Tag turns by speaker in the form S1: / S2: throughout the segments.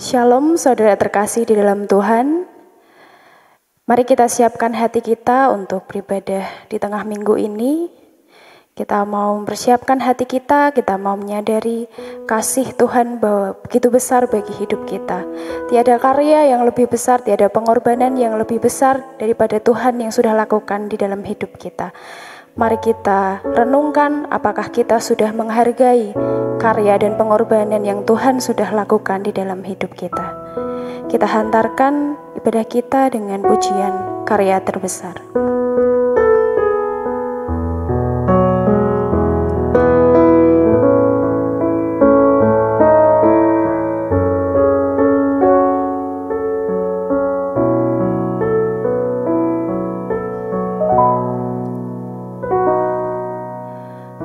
S1: Shalom saudara terkasih di dalam Tuhan. Mari kita siapkan hati kita untuk beribadah di tengah minggu ini. Kita mau mempersiapkan hati kita mau menyadari kasih Tuhan bahwa begitu besar bagi hidup kita. Tiada karya yang lebih besar, tiada pengorbanan yang lebih besar daripada Tuhan yang sudah lakukan di dalam hidup kita. Mari kita renungkan apakah kita sudah menghargai karya dan pengorbanan yang Tuhan sudah lakukan di dalam hidup kita. Kita hantarkan ibadah kita dengan pujian karya terbesar.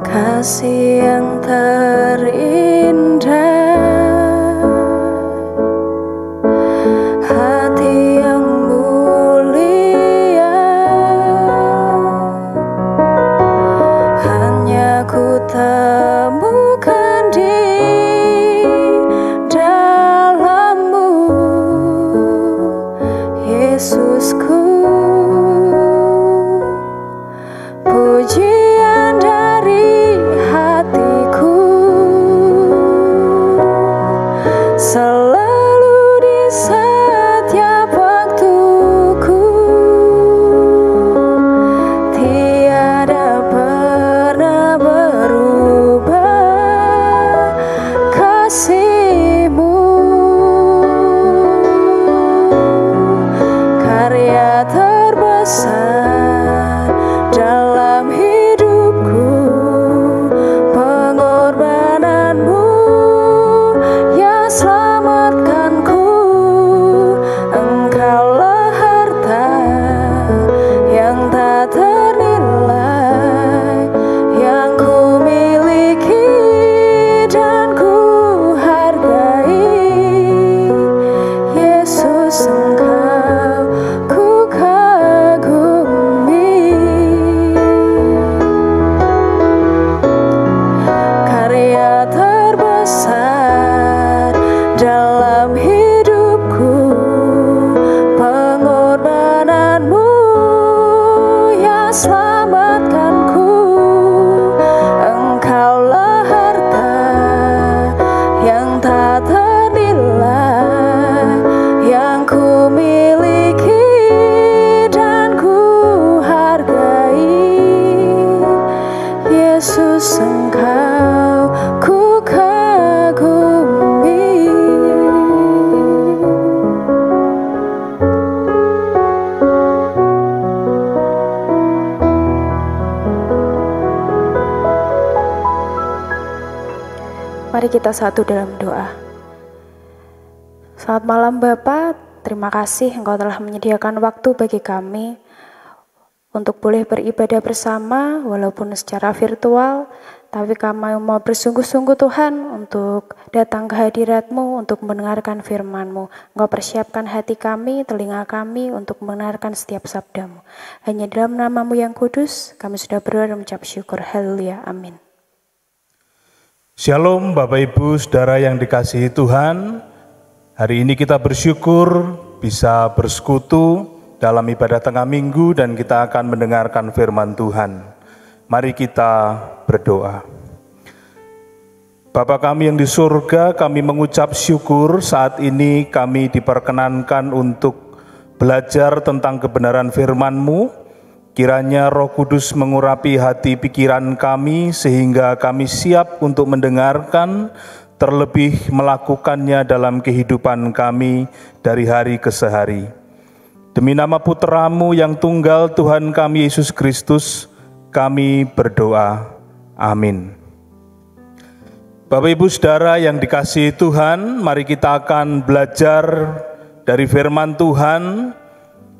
S1: Kasih yang terindah, hati yang mulia, hanya ku temukan di dalam-Mu, Yesusku. Pujian dari hatiku selalu di setiap waktuku, tiada pernah berubah kasih-Mu. Karya terbesar dalam hidupku, pengorbanan-Mu yang selamatkanku. Engkaulah harta yang tak ternilai, yang ku miliki dan ku hargai. Yesus, Engkau ku kagumi. Karya terbesar dalam hidupku, pengorbanan-Mu yang selamatkanku. Engkaulah harta yang tak ternilai, yang ku miliki dan ku hargai. Yesus, Engkau ku kagumi. Mari kita satu dalam doa. Selamat malam Bapa, terima kasih Engkau telah menyediakan waktu bagi kami untuk boleh beribadah bersama walaupun secara virtual, tapi kami mau bersungguh-sungguh Tuhan untuk datang ke hadirat-Mu, untuk mendengarkan firman-Mu. Engkau persiapkan hati kami, telinga kami untuk mendengarkan setiap sabda-Mu. Hanya dalam nama-Mu yang kudus, kami sudah berdoa dan mengucap syukur. Haleluya, amin.
S2: Shalom Bapak Ibu Saudara yang dikasihi Tuhan. Hari ini kita bersyukur bisa bersekutu dalam ibadah tengah minggu dan kita akan mendengarkan firman Tuhan. Mari kita berdoa. Bapa kami yang di surga, kami mengucap syukur saat ini kami diperkenankan untuk belajar tentang kebenaran firman-Mu. Kiranya Roh Kudus mengurapi hati pikiran kami sehingga kami siap untuk mendengarkan, terlebih melakukannya dalam kehidupan kami dari hari ke hari. Demi nama Putra-Mu yang tunggal Tuhan kami Yesus Kristus, kami berdoa. Amin. Bapak Ibu Saudara yang dikasihi Tuhan, mari kita akan belajar dari firman Tuhan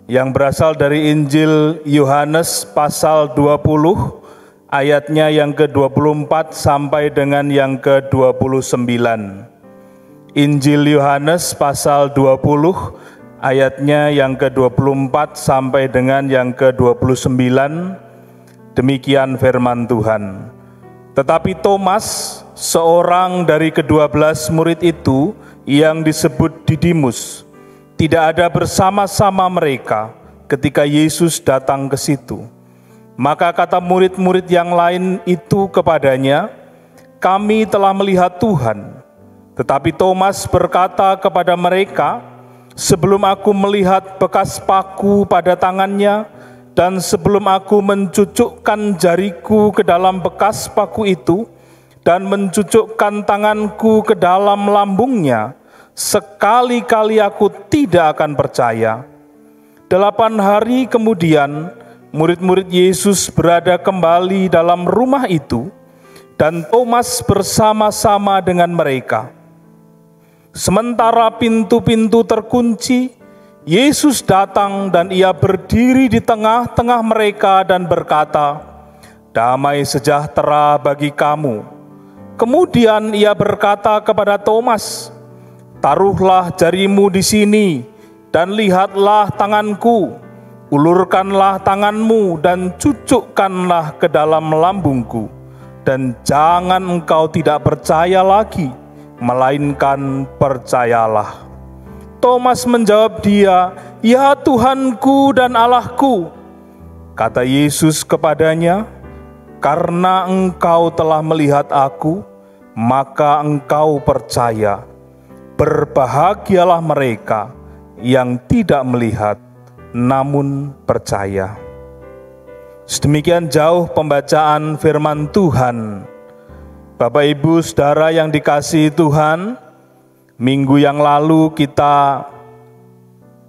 S2: yang berasal dari Injil Yohanes pasal 20 ayatnya yang ke-24 sampai dengan yang ke-29. Injil Yohanes pasal 20 ayatnya yang ke-24 sampai dengan yang ke-29. Demikian firman Tuhan. Tetapi Thomas, seorang dari ke-12 murid itu yang disebut Didimus tidak ada bersama-sama mereka ketika Yesus datang ke situ. Maka kata murid-murid yang lain itu kepadanya, "Kami telah melihat Tuhan." Tetapi Thomas berkata kepada mereka, "Sebelum aku melihat bekas paku pada tangannya, dan sebelum aku mencucukkan jariku ke dalam bekas paku itu, dan mencucukkan tanganku ke dalam lambungnya, sekali-kali aku tidak akan percaya." 8 hari kemudian, murid-murid Yesus berada kembali dalam rumah itu, dan Thomas bersama-sama dengan mereka. Sementara pintu-pintu terkunci, Yesus datang dan ia berdiri di tengah-tengah mereka dan berkata, "Damai sejahtera bagi kamu." Kemudian ia berkata kepada Thomas, "Taruhlah jarimu di sini dan lihatlah tanganku, ulurkanlah tanganmu dan cucukkanlah ke dalam lambungku, dan jangan engkau tidak percaya lagi, melainkan percayalah." Thomas menjawab dia, "Ya Tuhanku dan Allahku." Kata Yesus kepadanya, "Karena engkau telah melihat aku, maka engkau percaya. Berbahagialah mereka yang tidak melihat, namun percaya." Sedemikian jauh pembacaan firman Tuhan. Bapak, Ibu, Saudara yang dikasihi Tuhan, minggu yang lalu kita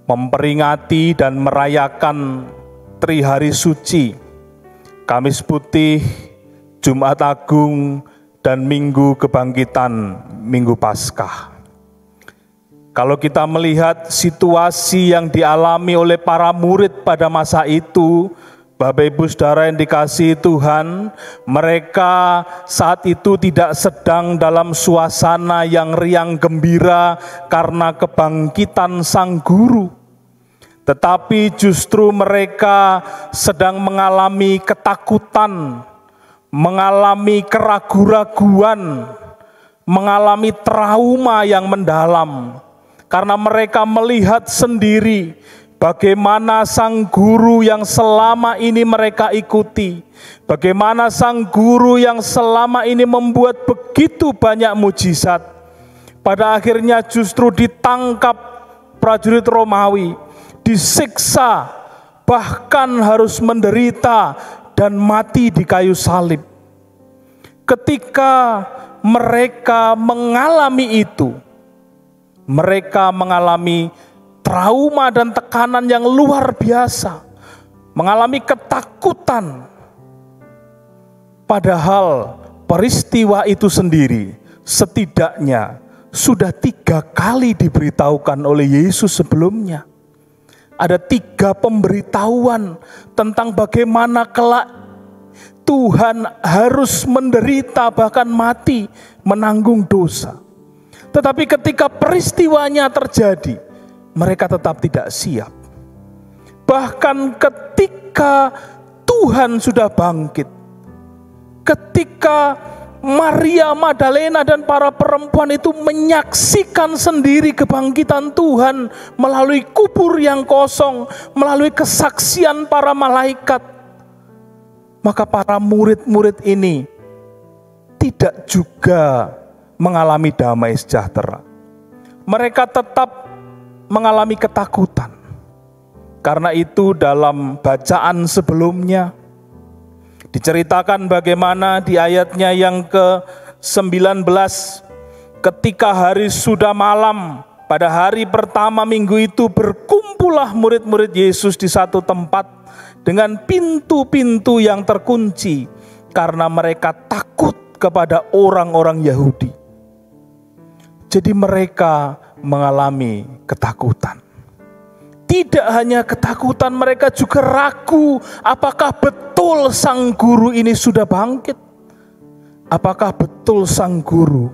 S2: memperingati dan merayakan Trihari Suci, Kamis Putih, Jumat Agung, dan Minggu Kebangkitan, Minggu Paskah. Kalau kita melihat situasi yang dialami oleh para murid pada masa itu, Bapak, Ibu, Saudara yang dikasihi Tuhan, mereka saat itu tidak sedang dalam suasana yang riang gembira karena kebangkitan Sang Guru. Tetapi justru mereka sedang mengalami ketakutan, mengalami keraguan-raguan, mengalami trauma yang mendalam. Karena mereka melihat sendiri bagaimana Sang Guru yang selama ini mereka ikuti, bagaimana Sang Guru yang selama ini membuat begitu banyak mujizat, pada akhirnya justru ditangkap prajurit Romawi, disiksa, bahkan harus menderita dan mati di kayu salib. Ketika mereka mengalami itu, mereka mengalami trauma dan tekanan yang luar biasa, mengalami ketakutan. Padahal peristiwa itu sendiri setidaknya sudah 3 kali diberitahukan oleh Yesus sebelumnya. Ada 3 pemberitahuan tentang bagaimana kelak Tuhan harus menderita bahkan mati menanggung dosa. Tetapi ketika peristiwanya terjadi, mereka tetap tidak siap. Bahkan ketika Tuhan sudah bangkit, ketika Maria Magdalena dan para perempuan itu menyaksikan sendiri kebangkitan Tuhan melalui kubur yang kosong, melalui kesaksian para malaikat, maka para murid-murid ini tidak juga mengalami damai sejahtera. Mereka tetap mengalami ketakutan. Karena itu dalam bacaan sebelumnya diceritakan bagaimana di ayatnya yang ke-19, ketika hari sudah malam, pada hari pertama minggu itu berkumpullah murid-murid Yesus di satu tempat dengan pintu-pintu yang terkunci karena mereka takut kepada orang-orang Yahudi. Jadi mereka mengalami ketakutan. Tidak hanya ketakutan, mereka juga ragu apakah betul Sang Guru ini sudah bangkit. Apakah betul Sang Guru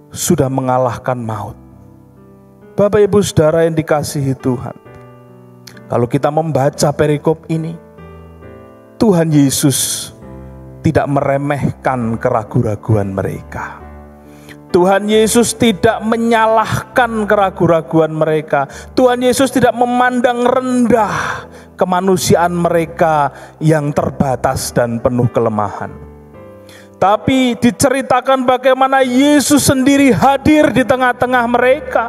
S2: sudah mengalahkan maut. Bapak, Ibu, Saudara yang dikasihi Tuhan, kalau kita membaca perikop ini, Tuhan Yesus tidak meremehkan keraguan-raguan mereka. Tuhan Yesus tidak menyalahkan keraguan-raguan mereka. Tuhan Yesus tidak memandang rendah kemanusiaan mereka yang terbatas dan penuh kelemahan. Tapi diceritakan bagaimana Yesus sendiri hadir di tengah-tengah mereka.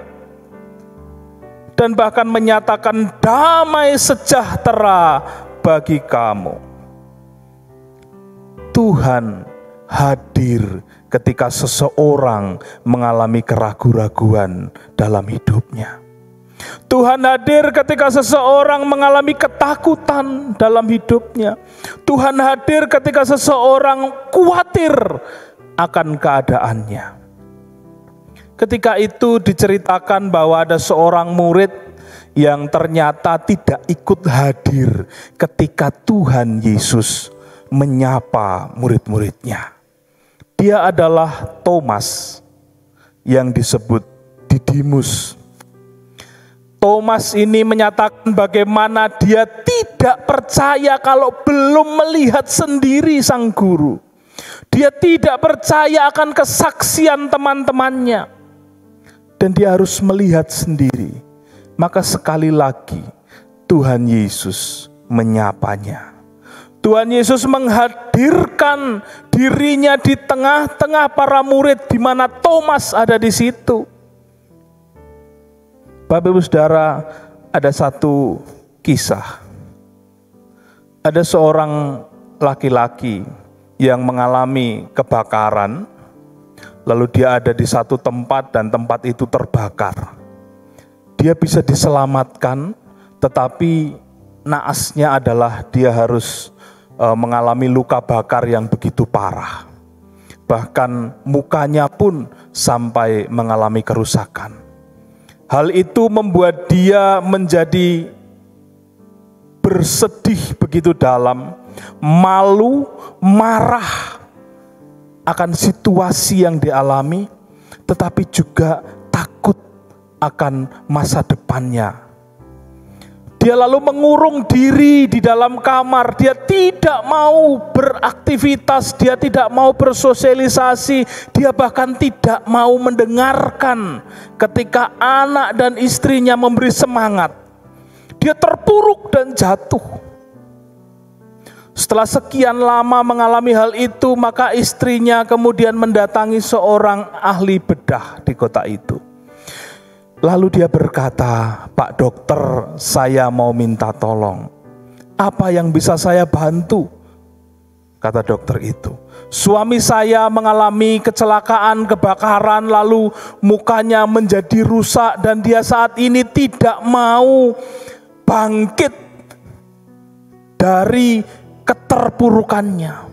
S2: Dan bahkan menyatakan damai sejahtera bagi kamu. Tuhan hadir ketika seseorang mengalami keraguan-raguan dalam hidupnya. Tuhan hadir ketika seseorang mengalami ketakutan dalam hidupnya. Tuhan hadir ketika seseorang khawatir akan keadaannya. Ketika itu diceritakan bahwa ada seorang murid yang ternyata tidak ikut hadir ketika Tuhan Yesus menyapa murid-muridnya. Dia adalah Thomas yang disebut Didimus. Thomas ini menyatakan bagaimana dia tidak percaya kalau belum melihat sendiri sang guru. Dia tidak percaya akan kesaksian teman-temannya. Dan dia harus melihat sendiri. Maka sekali lagi Tuhan Yesus menyapanya. Tuhan Yesus menghadirkan dirinya di tengah-tengah para murid di mana Thomas ada di situ. Bapak Ibu Saudara, ada satu kisah. Ada seorang laki-laki yang mengalami kebakaran, lalu dia ada di satu tempat dan tempat itu terbakar. Dia bisa diselamatkan, tetapi naasnya adalah dia harus mengalami luka bakar yang begitu parah. Bahkan mukanya pun sampai mengalami kerusakan. Hal itu membuat dia menjadi bersedih begitu dalam, malu, marah akan situasi yang dialami, tetapi juga takut akan masa depannya. Dia lalu mengurung diri di dalam kamar. Dia tidak mau beraktivitas, dia tidak mau bersosialisasi, dia bahkan tidak mau mendengarkan ketika anak dan istrinya memberi semangat. Dia terpuruk dan jatuh. Setelah sekian lama mengalami hal itu, maka istrinya kemudian mendatangi seorang ahli bedah di kota itu. Lalu dia berkata, "Pak dokter, saya mau minta tolong. Apa yang bisa saya bantu?" Kata dokter itu, "Suami saya mengalami kecelakaan, kebakaran, lalu mukanya menjadi rusak dan dia saat ini tidak mau bangkit dari keterpurukannya."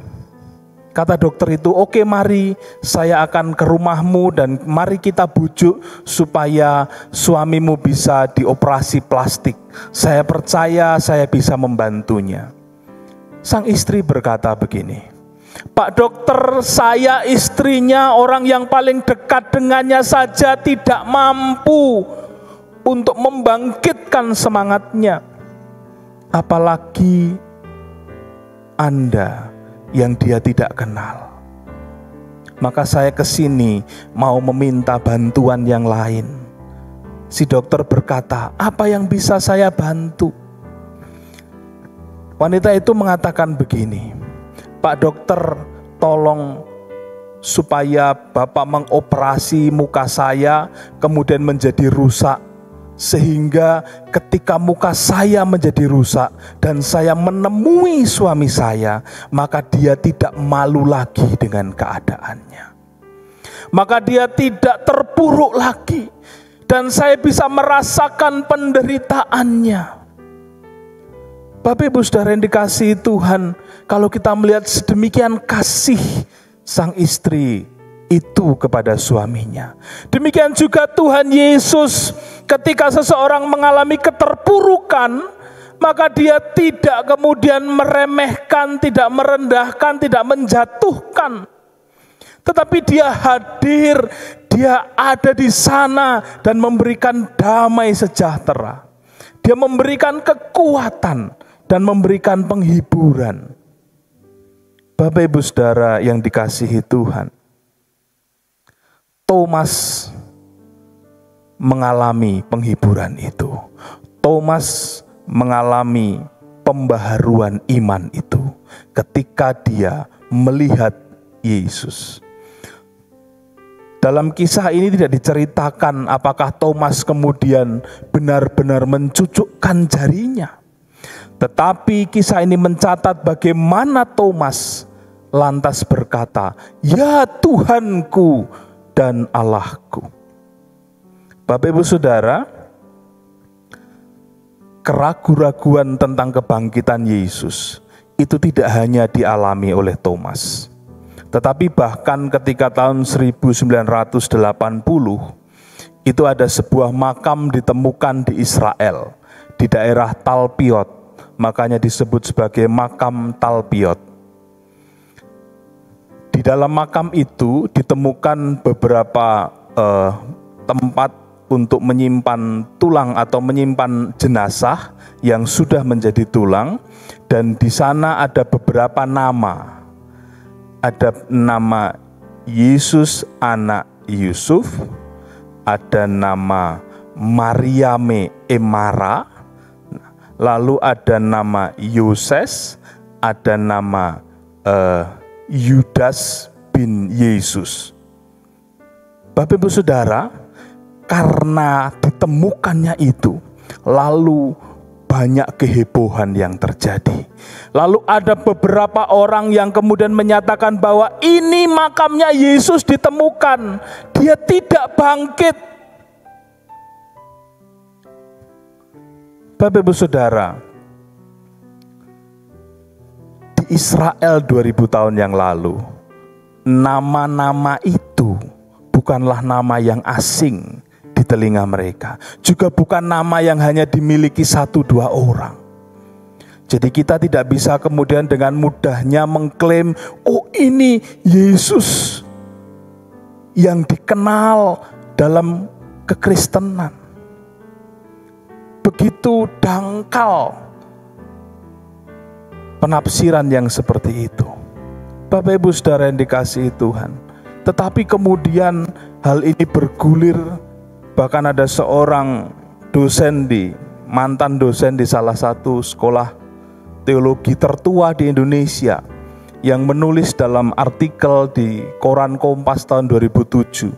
S2: Kata dokter itu, "Oke, mari saya akan ke rumahmu dan mari kita bujuk supaya suamimu bisa dioperasi plastik. Saya percaya saya bisa membantunya." Sang istri berkata begini, "Pak dokter, saya istrinya, orang yang paling dekat dengannya saja tidak mampu untuk membangkitkan semangatnya. Apalagi Anda yang dia tidak kenal. Maka saya ke sini mau meminta bantuan yang lain." Si dokter berkata, "Apa yang bisa saya bantu?" Wanita itu mengatakan begini, "Pak dokter, tolong supaya Bapak mengoperasi muka saya kemudian menjadi rusak. Sehingga ketika muka saya menjadi rusak dan saya menemui suami saya, maka dia tidak malu lagi dengan keadaannya. Maka dia tidak terpuruk lagi dan saya bisa merasakan penderitaannya." Bapak Ibu Saudara yang dikasihi Tuhan, kalau kita melihat sedemikian kasih sang istri itu kepada suaminya, demikian juga Tuhan Yesus ketika seseorang mengalami keterpurukan, maka dia tidak kemudian meremehkan, tidak merendahkan, tidak menjatuhkan, tetapi dia hadir, dia ada di sana dan memberikan damai sejahtera. Dia memberikan kekuatan dan memberikan penghiburan. Bapak Ibu Saudara yang dikasihi Tuhan, Thomas mengalami penghiburan itu. Thomas mengalami pembaharuan iman itu ketika dia melihat Yesus. Dalam kisah ini tidak diceritakan apakah Thomas kemudian benar-benar mencucukkan jarinya. Tetapi kisah ini mencatat bagaimana Thomas lantas berkata, "Ya Tuhanku dan Allahku." Bapak Ibu Saudara, keraguan-raguan tentang kebangkitan Yesus itu tidak hanya dialami oleh Thomas, tetapi bahkan ketika tahun 1980 itu ada sebuah makam ditemukan di Israel, di daerah Talpiot, makanya disebut sebagai makam Talpiot. Di dalam makam itu ditemukan beberapa tempat untuk menyimpan tulang atau menyimpan jenazah yang sudah menjadi tulang, dan di sana ada beberapa nama. Ada nama Yesus anak Yusuf, ada nama Mariame Emara, lalu ada nama Yoses, ada nama Yudas bin Yesus. Bapak Ibu Saudara, karena ditemukannya itu, lalu banyak kehebohan yang terjadi. Lalu ada beberapa orang yang kemudian menyatakan bahwa ini makamnya Yesus ditemukan, dia tidak bangkit. Bapak Ibu Saudara, di Israel 2000 tahun yang lalu, nama-nama itu bukanlah nama yang asing di telinga mereka, juga bukan nama yang hanya dimiliki 1-2 orang. Jadi kita tidak bisa kemudian dengan mudahnya mengklaim, oh ini Yesus yang dikenal dalam kekristenan. Begitu dangkal penafsiran yang seperti itu, Bapak Ibu Saudara yang dikasihi Tuhan. Tetapi kemudian hal ini bergulir. Bahkan ada seorang mantan dosen di salah satu sekolah teologi tertua di Indonesia yang menulis dalam artikel di Koran Kompas tahun 2007,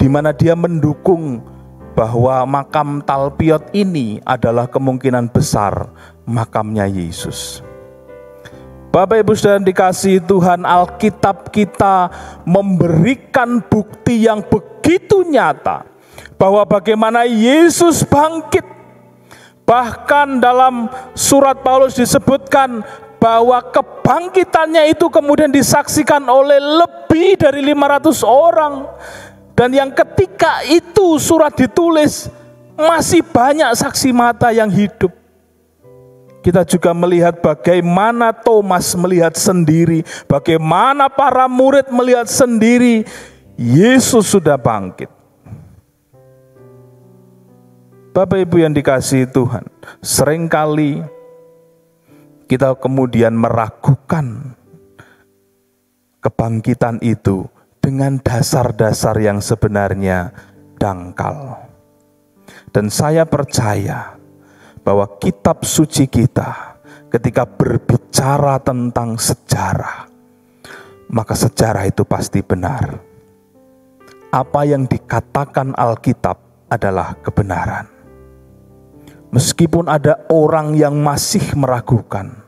S2: di mana dia mendukung bahwa makam Talpiot ini adalah kemungkinan besar makamnya Yesus. Bapak Ibu Saudara dikasihi Tuhan, Alkitab kita memberikan bukti yang begitu nyata bahwa bagaimana Yesus bangkit. Bahkan dalam surat Paulus disebutkan bahwa kebangkitannya itu kemudian disaksikan oleh lebih dari 500 orang. Dan yang ketika itu surat ditulis, masih banyak saksi mata yang hidup. Kita juga melihat bagaimana Thomas melihat sendiri, bagaimana para murid melihat sendiri, Yesus sudah bangkit. Bapak Ibu yang dikasihi Tuhan, seringkali kita kemudian meragukan kebangkitan itu dengan dasar-dasar yang sebenarnya dangkal. Dan saya percaya bahwa kitab suci kita ketika berbicara tentang sejarah, maka sejarah itu pasti benar. Apa yang dikatakan Alkitab adalah kebenaran. Meskipun ada orang yang masih meragukan,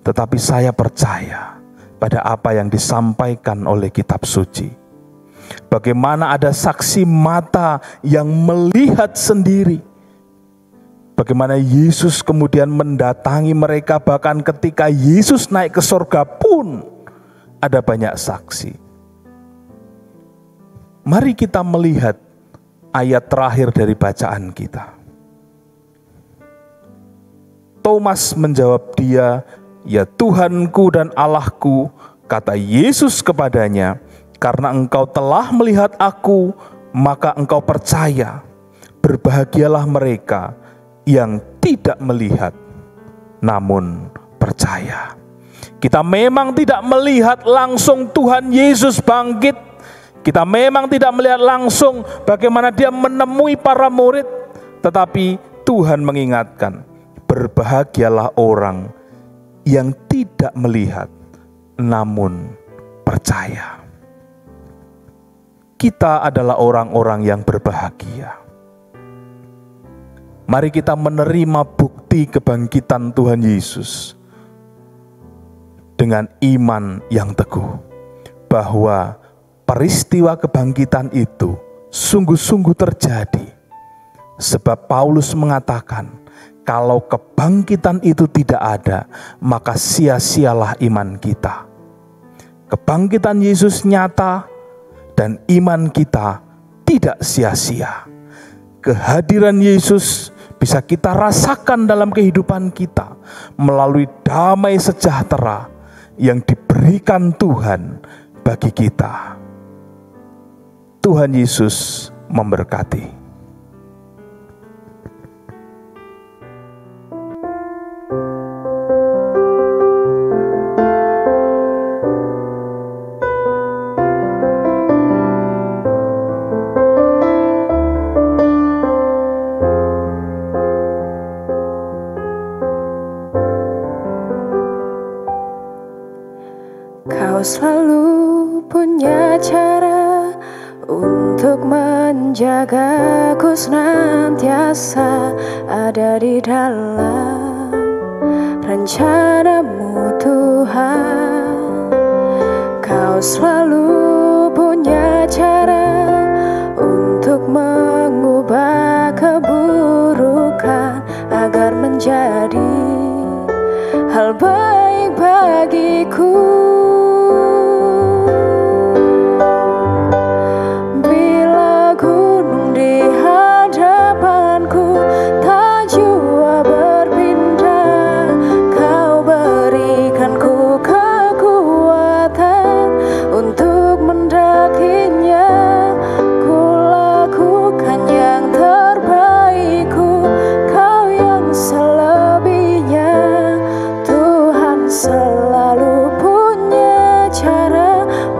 S2: tetapi saya percaya pada apa yang disampaikan oleh kitab suci. Bagaimana ada saksi mata yang melihat sendiri, bagaimana Yesus kemudian mendatangi mereka, bahkan ketika Yesus naik ke surga pun ada banyak saksi. Mari kita melihat ayat terakhir dari bacaan kita. Thomas menjawab dia, "Ya Tuhanku dan Allahku," kata Yesus kepadanya, "karena engkau telah melihat aku, maka engkau percaya. Berbahagialah mereka yang tidak melihat, namun percaya." Kita memang tidak melihat langsung Tuhan Yesus bangkit. Kita memang tidak melihat langsung bagaimana dia menemui para murid, tetapi Tuhan mengingatkan, berbahagialah orang yang tidak melihat namun percaya. Kita adalah orang-orang yang berbahagia. Mari kita menerima bukti kebangkitan Tuhan Yesus dengan iman yang teguh, bahwa peristiwa kebangkitan itu sungguh-sungguh terjadi. Sebab Paulus mengatakan, kalau kebangkitan itu tidak ada, maka sia-sialah iman kita. Kebangkitan Yesus nyata dan iman kita tidak sia-sia. Kehadiran Yesus bisa kita rasakan dalam kehidupan kita melalui damai sejahtera yang diberikan Tuhan bagi kita. Tuhan Yesus memberkati.
S1: Kau selalu punya cara untuk menjagaku, senantiasa ada di dalam rencanamu Tuhan. Kau selalu punya cara untuk mengubah keburukan agar menjadi hal baik bagiku.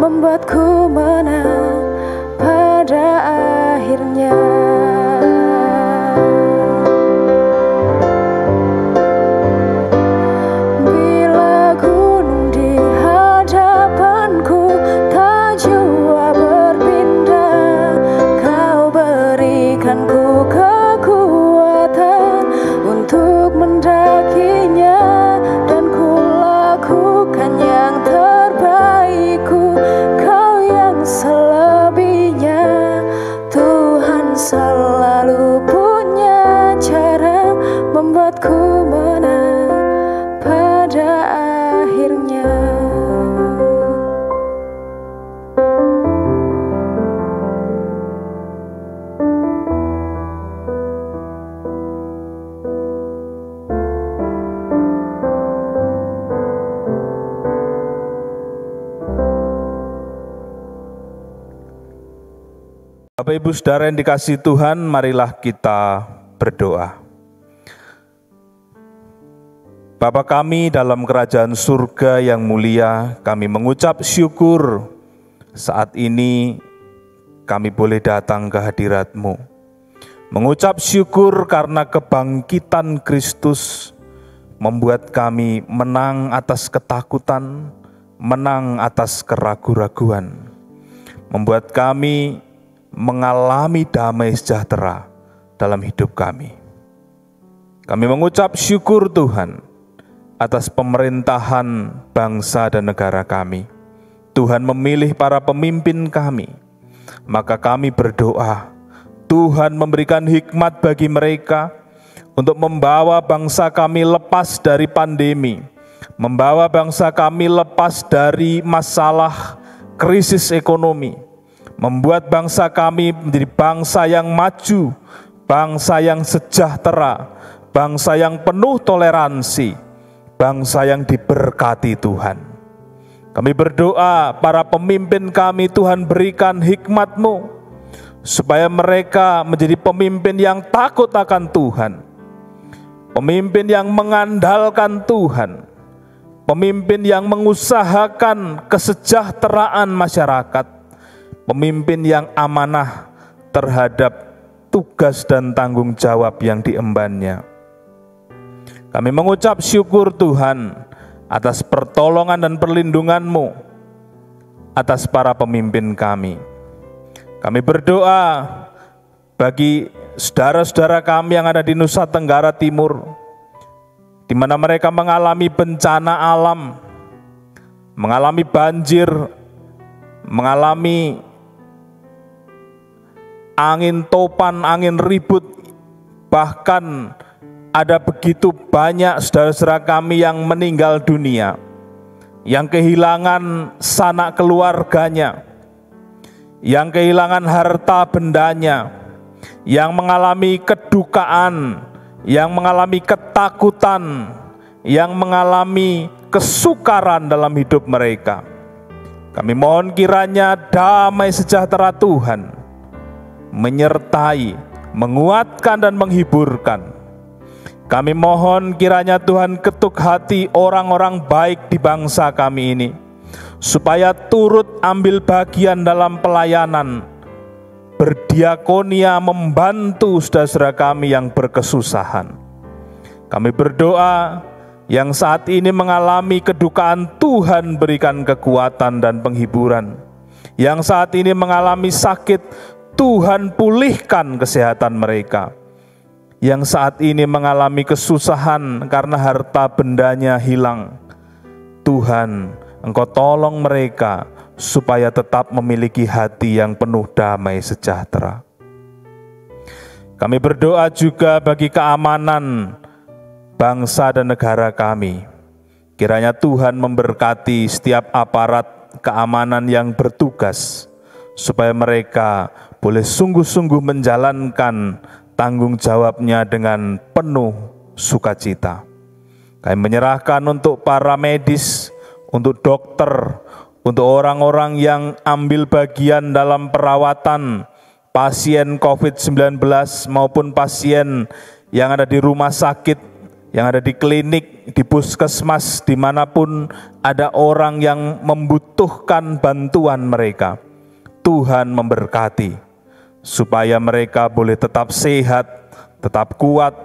S1: Membuatku menang pada akhirnya. Bila gunung di hadapanku tak jua berpindah, kau berikanku kekuatan untuk mendakinya, dan ku lakukan yang terbaikku. Selebihnya Tuhan selalu punya cara membuatku menang pada akhirnya.
S2: Bapak Ibu Saudara yang dikasihi Tuhan, marilah kita berdoa. Bapa kami dalam kerajaan surga yang mulia, kami mengucap syukur saat ini kami boleh datang ke hadirat-Mu. Mengucap syukur karena kebangkitan Kristus membuat kami menang atas ketakutan, menang atas keraguan-raguan, membuat kami mengalami damai sejahtera dalam hidup kami. Kami mengucap syukur Tuhan atas pemerintahan bangsa dan negara kami. Tuhan memilih para pemimpin kami, maka kami berdoa Tuhan memberikan hikmat bagi mereka untuk membawa bangsa kami lepas dari pandemi, membawa bangsa kami lepas dari masalah krisis ekonomi, membuat bangsa kami menjadi bangsa yang maju, bangsa yang sejahtera, bangsa yang penuh toleransi, bangsa yang diberkati Tuhan. Kami berdoa para pemimpin kami Tuhan berikan hikmat-Mu, supaya mereka menjadi pemimpin yang takut akan Tuhan, pemimpin yang mengandalkan Tuhan, pemimpin yang mengusahakan kesejahteraan masyarakat, pemimpin yang amanah terhadap tugas dan tanggung jawab yang diembannya. Kami mengucap syukur Tuhan atas pertolongan dan perlindungan-Mu atas para pemimpin kami. Kami berdoa bagi saudara-saudara kami yang ada di Nusa Tenggara Timur, di mana mereka mengalami bencana alam, mengalami banjir, mengalami angin topan, angin ribut, bahkan ada begitu banyak saudara-saudara kami yang meninggal dunia, yang kehilangan sanak keluarganya, yang kehilangan harta bendanya, yang mengalami kedukaan, yang mengalami ketakutan, yang mengalami kesukaran dalam hidup mereka. Kami mohon kiranya damai sejahtera Tuhan menyertai, menguatkan dan menghiburkan. Kami mohon kiranya Tuhan ketuk hati orang-orang baik di bangsa kami ini, supaya turut ambil bagian dalam pelayanan, berdiakonia membantu saudara-saudara kami yang berkesusahan. Kami berdoa yang saat ini mengalami kedukaan, Tuhan berikan kekuatan dan penghiburan. Yang saat ini mengalami sakit, Tuhan pulihkan kesehatan mereka. Yang saat ini mengalami kesusahan karena harta bendanya hilang, Tuhan, Engkau tolong mereka supaya tetap memiliki hati yang penuh damai sejahtera. Kami berdoa juga bagi keamanan bangsa dan negara kami. Kiranya Tuhan memberkati setiap aparat keamanan yang bertugas, supaya mereka boleh sungguh-sungguh menjalankan tanggung jawabnya dengan penuh sukacita. Kami menyerahkan untuk para medis, untuk dokter, untuk orang-orang yang ambil bagian dalam perawatan pasien COVID-19 maupun pasien yang ada di rumah sakit, yang ada di klinik, di puskesmas, dimanapun ada orang yang membutuhkan bantuan mereka. Tuhan memberkati, supaya mereka boleh tetap sehat, tetap kuat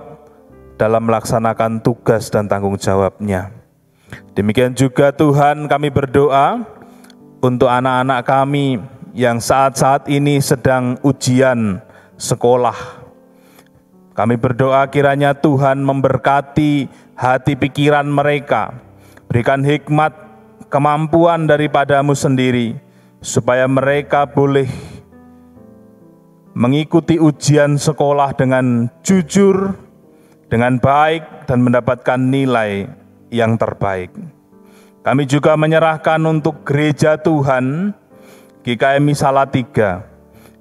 S2: dalam melaksanakan tugas dan tanggung jawabnya. Demikian juga Tuhan, kami berdoa untuk anak-anak kami yang saat-saat ini sedang ujian sekolah. Kami berdoa kiranya Tuhan memberkati hati pikiran mereka, berikan hikmat, kemampuan daripada-Mu sendiri, supaya mereka boleh mengikuti ujian sekolah dengan jujur, dengan baik, dan mendapatkan nilai yang terbaik. Kami juga menyerahkan untuk gereja Tuhan, GKMI Salatiga.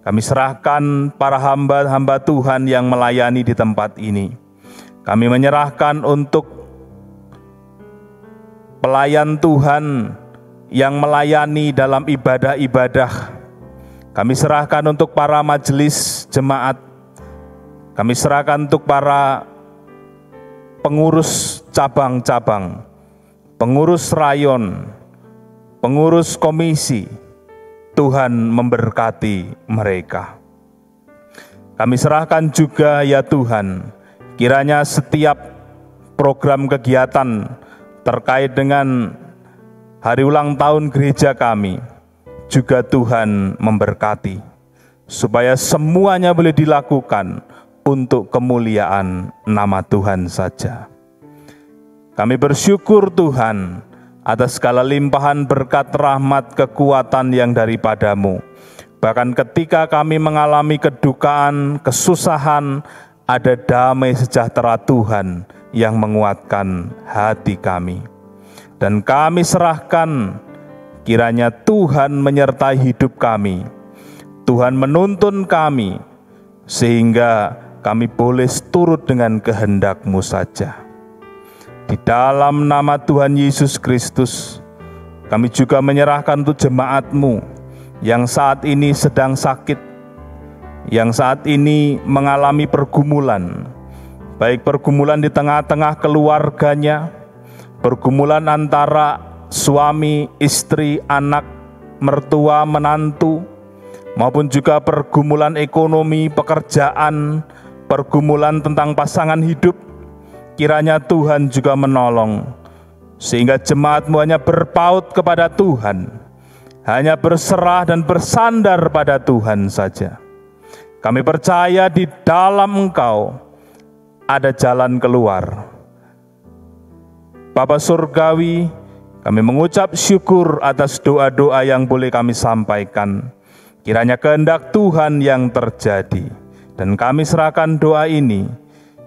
S2: Kami serahkan para hamba-hamba Tuhan yang melayani di tempat ini. Kami menyerahkan untuk pelayan Tuhan yang melayani dalam ibadah-ibadah. Kami serahkan untuk para majelis jemaat. Kami serahkan untuk para pengurus cabang-cabang, pengurus rayon, pengurus komisi. Tuhan memberkati mereka. Kami serahkan juga ya Tuhan, kiranya setiap program kegiatan terkait dengan hari ulang tahun gereja kami, juga Tuhan memberkati, supaya semuanya boleh dilakukan untuk kemuliaan nama Tuhan saja. Kami bersyukur Tuhan atas segala limpahan berkat, rahmat, kekuatan yang daripada-Mu. Bahkan ketika kami mengalami kedukaan, kesusahan, ada damai sejahtera Tuhan yang menguatkan hati kami. Dan kami serahkan, kiranya Tuhan menyertai hidup kami, Tuhan menuntun kami, sehingga kami boleh turut dengan kehendak-Mu saja. Di dalam nama Tuhan Yesus Kristus, kami juga menyerahkan untuk jemaat-Mu yang saat ini sedang sakit, yang saat ini mengalami pergumulan, baik pergumulan di tengah-tengah keluarganya, pergumulan antara suami, istri, anak, mertua, menantu, maupun juga pergumulan ekonomi, pekerjaan, pergumulan tentang pasangan hidup, kiranya Tuhan juga menolong, sehingga jemaat-Mu hanya berpaut kepada Tuhan, hanya berserah dan bersandar pada Tuhan saja. Kami percaya di dalam Engkau ada jalan keluar. Bapa Surgawi, kami mengucap syukur atas doa-doa yang boleh kami sampaikan. Kiranya kehendak Tuhan yang terjadi. Dan kami serahkan doa ini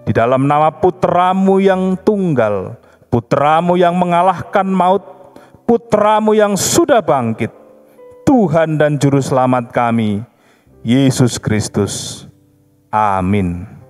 S2: di dalam nama Putra-Mu yang tunggal, Putra-Mu yang mengalahkan maut, Putra-Mu yang sudah bangkit, Tuhan dan Juru Selamat kami, Yesus Kristus. Amin.